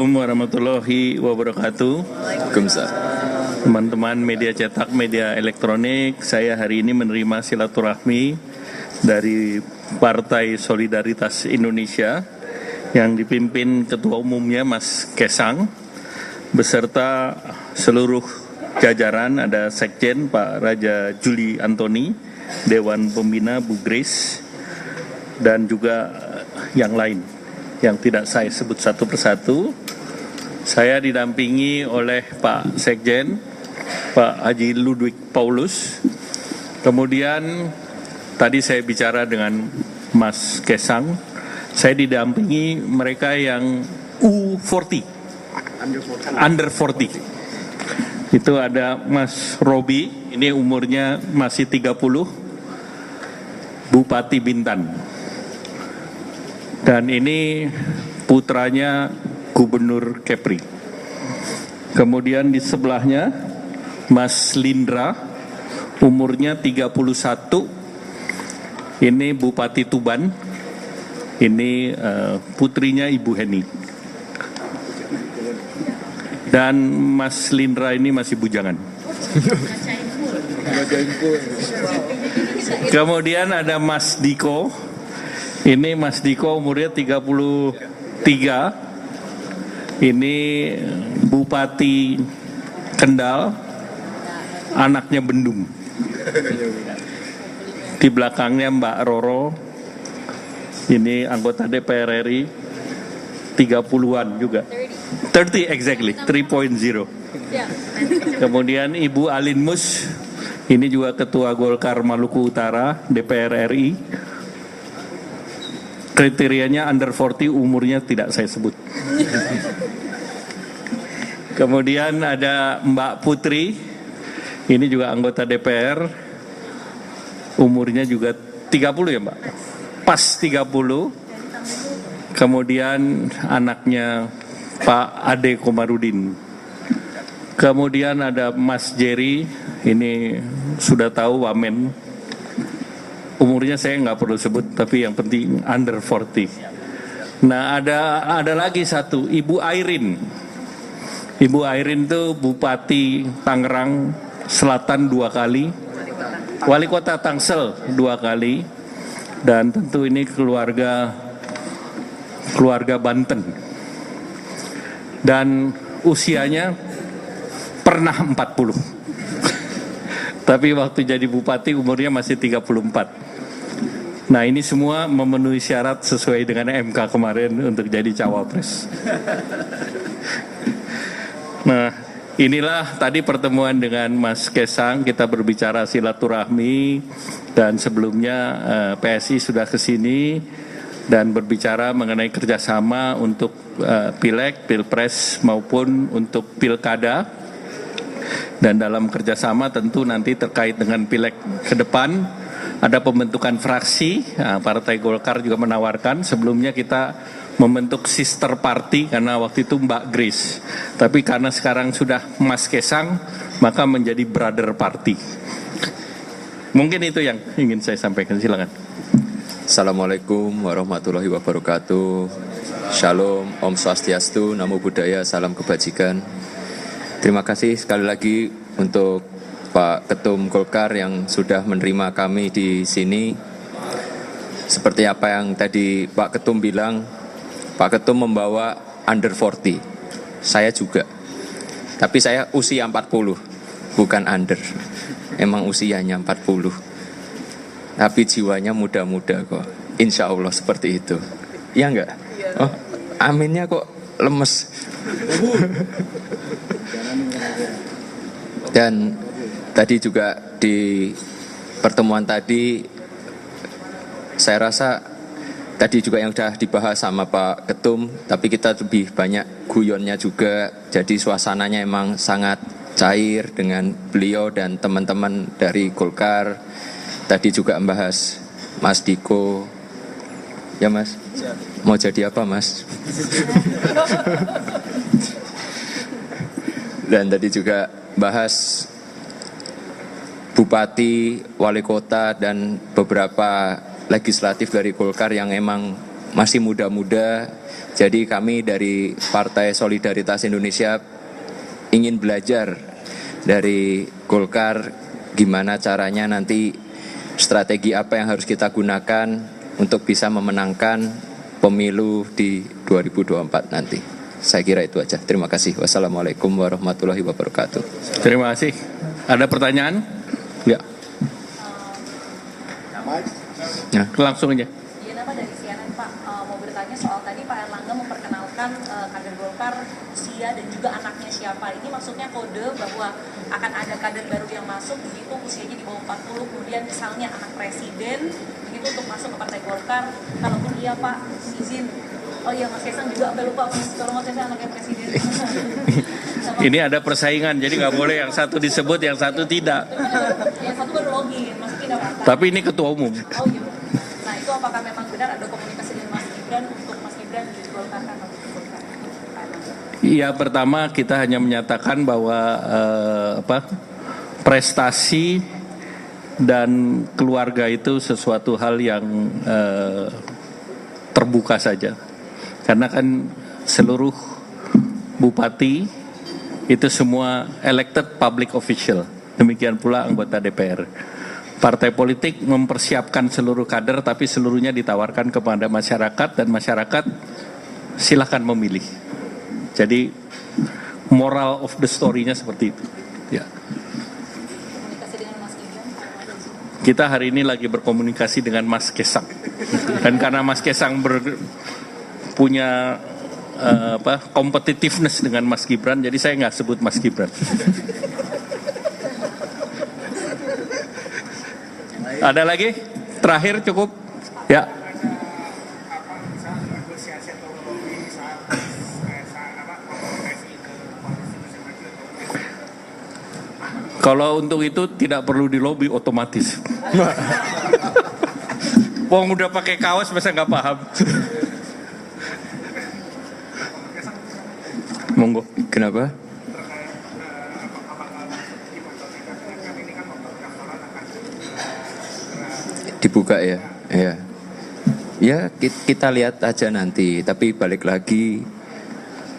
Warahmatullahi wabarakatuh. Waalaikumsalam. Teman-teman media cetak, media elektronik, saya hari ini menerima silaturahmi dari Partai Solidaritas Indonesia yang dipimpin Ketua Umumnya Mas Kesang beserta seluruh jajaran, ada Sekjen Pak Raja Juli Antoni, Dewan Pembina Bu Grace, dan juga yang lain yang tidak saya sebut satu persatu. Saya didampingi oleh Pak Sekjen, Pak Haji Ludwig Paulus. Kemudian tadi saya bicara dengan Mas Kesang, saya didampingi mereka yang U40, under 40. Itu ada Mas Robi, ini umurnya masih 30, Bupati Bintan. Dan ini putranya Gubernur Kepri. Kemudian di sebelahnya Mas Lindra, umurnya 31, ini Bupati Tuban, ini putrinya Ibu Heni. Dan Mas Lindra ini masih bujangan. Kemudian ada Mas Diko, ini Mas Diko umurnya 33, ini Bupati Kendal, anaknya Bendung. Di belakangnya Mbak Roro, ini anggota DPR RI, 30-an juga. 30 exactly, 3.0. Kemudian Ibu Alin Mus, ini juga Ketua Golkar Maluku Utara, DPR RI. Kriterianya under 40, umurnya tidak saya sebut. Kemudian ada Mbak Putri, ini juga anggota DPR, umurnya juga 30 ya Mbak? Pas 30. Kemudian anaknya Pak Ade Komarudin. Kemudian ada Mas Jerry, ini sudah tahu wamen. Umurnya saya nggak perlu sebut, tapi yang penting under 40. Nah ada lagi satu, Ibu Airin. Ibu Airin itu Bupati Tangerang Selatan 2 kali, Wali Kota Tangsel 2 kali, dan tentu ini keluarga Banten. Dan usianya pernah 40. Tapi waktu jadi bupati umurnya masih 34. Nah ini semua memenuhi syarat sesuai dengan MK kemarin untuk jadi cawapres. Nah inilah tadi pertemuan dengan Mas Kesang, kita berbicara silaturahmi, dan sebelumnya PSI sudah ke sini dan berbicara mengenai kerjasama untuk Pileg, Pilpres maupun untuk Pilkada. Dan dalam kerjasama tentu nanti terkait dengan Pileg ke depan, ada pembentukan fraksi. Nah, Partai Golkar juga menawarkan, sebelumnya kita membentuk sister party karena waktu itu Mbak Grace. Tapi karena sekarang sudah Mas Kesang, maka menjadi brother party. Mungkin itu yang ingin saya sampaikan, silakan. Assalamualaikum warahmatullahi wabarakatuh. Shalom, Om Swastiastu, Namo Buddhaya, salam kebajikan. Terima kasih sekali lagi untuk Pak Ketum Golkar yang sudah menerima kami di sini. Seperti apa yang tadi Pak Ketum bilang, Pak Ketum membawa under 40. Saya juga. Tapi saya usia 40, bukan under. Emang usianya 40. Tapi jiwanya muda-muda kok. Insya Allah seperti itu. Iya enggak? Oh, aminnya kok lemes. Dan tadi juga di pertemuan tadi, saya rasa tadi juga yang sudah dibahas sama Pak Ketum, tapi kita lebih banyak guyonnya juga. Jadi suasananya emang sangat cair dengan beliau dan teman-teman dari Golkar. Tadi juga membahas Mas Diko. Ya Mas, mau jadi apa Mas? Dan tadi juga bahas bupati, wali kota, dan beberapa legislatif dari Golkar yang emang masih muda-muda. Jadi kami dari Partai Solidaritas Indonesia ingin belajar dari Golkar gimana caranya nanti, strategi apa yang harus kita gunakan untuk bisa memenangkan pemilu di 2024 nanti. Saya kira itu aja. Terima kasih. Wassalamualaikum warahmatullahi wabarakatuh. Terima kasih. Ada pertanyaan? Ya. Nah, langsung aja. Iya, Pak dari CNN, Pak, mau bertanya soal tadi Pak Erlangga memperkenalkan kader Golkar, usia dan juga anaknya siapa. Ini maksudnya kode bahwa akan ada kader baru yang masuk, begitu usianya di bawah 40, kemudian misalnya anak presiden, begitu untuk masuk ke Partai Golkar. Kalaupun iya Pak, izin. Oh iya, Mas Kaisang juga sampai lupa, kalau Mas Kaisang anaknya presiden. Ini ada persaingan, jadi nggak boleh yang satu disebut, yang satu tidak. Yang satu baru login, maksudnya tidak Pak. Tapi ini ketua umum. Oh iya. Nah itu apakah memang benar ada komunikasi dengan Mas Gibran untuk Mas Gibran di Golkar atau di Golkar? Iya, pertama kita hanya menyatakan bahwa prestasi dan keluarga itu sesuatu hal yang terbuka saja. Karena kan seluruh bupati itu semua elected public official. Demikian pula anggota DPR. Partai politik mempersiapkan seluruh kader, tapi seluruhnya ditawarkan kepada masyarakat, dan masyarakat silahkan memilih. Jadi moral of the story-nya seperti itu. Ya. Komunikasi dengan Mas Gibran? Kita hari ini lagi berkomunikasi dengan Mas Kaisang. Dan karena Mas Kaisang punya competitiveness dengan Mas Gibran, jadi saya nggak sebut Mas Gibran. Ada lagi? Terakhir cukup? Ya. Kalau untuk itu tidak perlu dilobi, otomatis. Wong udah pakai kaos masa nggak paham. Monggo. Kenapa? Dibuka ya. Ya. Ya, kita lihat aja nanti. Tapi balik lagi,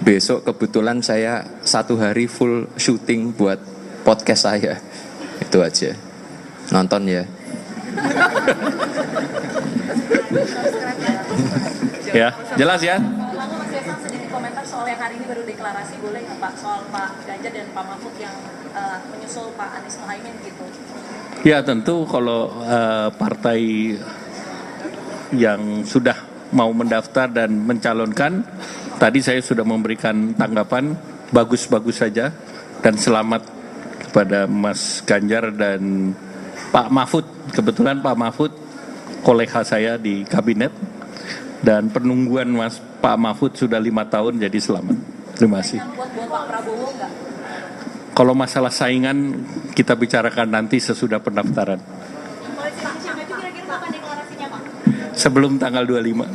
besok kebetulan saya 1 hari full syuting buat podcast saya. Itu aja. Nonton ya. Ya, jelas ya. Lalu Mas Kaisang sedikit komentar soal yang hari ini baru deklarasi, boleh nggak Pak, soal Pak Ganjar dan Pak Mahfud yang menyusul Pak Anies Mohaimin gitu? Ya tentu kalau partai yang sudah mau mendaftar dan mencalonkan, tadi saya sudah memberikan tanggapan bagus-bagus saja, dan selamat kepada Mas Ganjar dan Pak Mahfud. Kebetulan Pak Mahfud kolega saya di kabinet, dan penungguan Pak Mahfud sudah 5 tahun, jadi selamat. Terima kasih. Buat Pak Prabowo nggak? Kalau masalah saingan kita bicarakan nanti sesudah pendaftaran. Koalisi Indonesia Maju kira-kira kapan deklarasinya Pak? Sebelum tanggal 25. Mas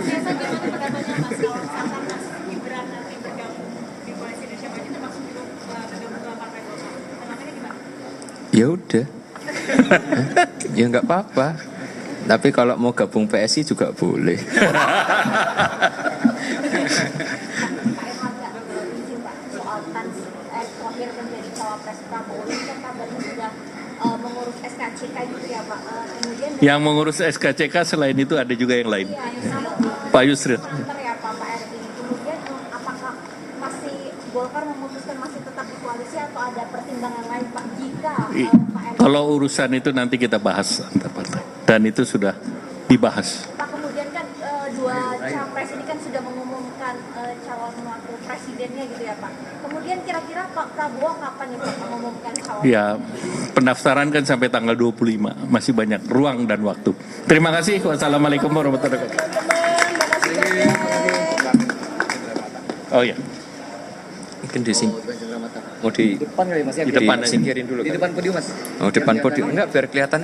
Kaisang gimana pendapatnya Mas kalau misalkan Mas Gibran nanti bergabung di Koalisi Indonesia Maju, termasuk juga bergabung ke Partai Golkar? Tanggapannya gimana? Ya udah. Ya nggak apa-apa. Tapi kalau mau gabung PSI juga boleh. Terakhir menjadi cawapres Prabowo ini kan kabarnya sudah mengurus SKCK gitu ya Pak. Kemudian Yang mengurus SKCK selain itu ada juga yang lain. yang sama Pak Yusril. Banter ya Pak RI. Kemudian apakah masih Golkar memutuskan masih tetap di koalisi atau ada pertimbangan lain Pak jika Pak RI? Kalau urusan itu nanti kita bahas antar partai. Dan itu sudah dibahas. Pak kemudian kan dua capres ini kan sudah mengumumkan calon wakil presidennya gitu ya Pak. Kemudian kira-kira Pak Prabowo kapan nih Pak mengumumkan calon? Ya, pendaftaran kan sampai tanggal 25. Masih banyak ruang dan waktu. Terima kasih. Wassalamualaikum warahmatullahi wabarakatuh. Oh ya, Mungkin di sini. Mau di Depan kali Mas ya. di depan aja. singkirin dulu. Di kali. depan podium Mas. Oh, depan podium. Enggak, biar kelihatan.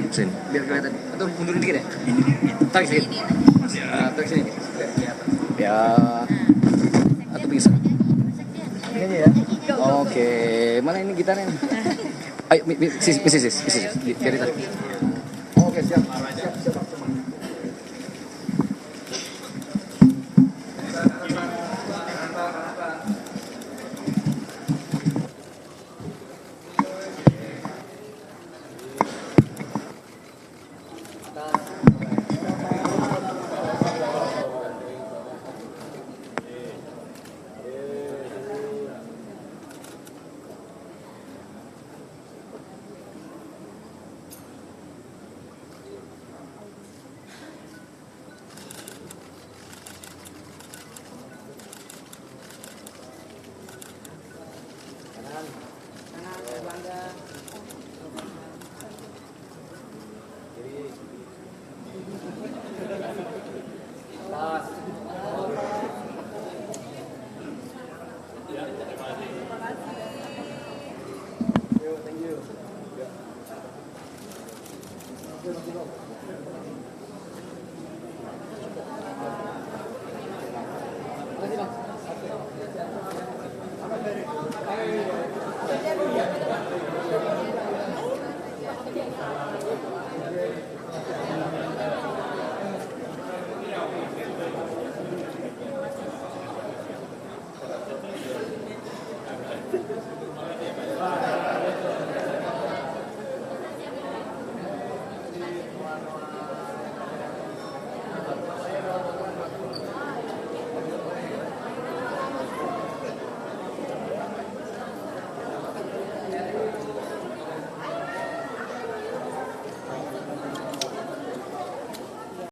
Sini. Biar kelihatan. Atau mundurin dikit ya. Tarik sedikit. Tarik sini. Biar kelihatan. Ya. Atau bisa. Ini aja ya. Oke. Mana ini gitarnya? Ayo, sis. Biar ditarik.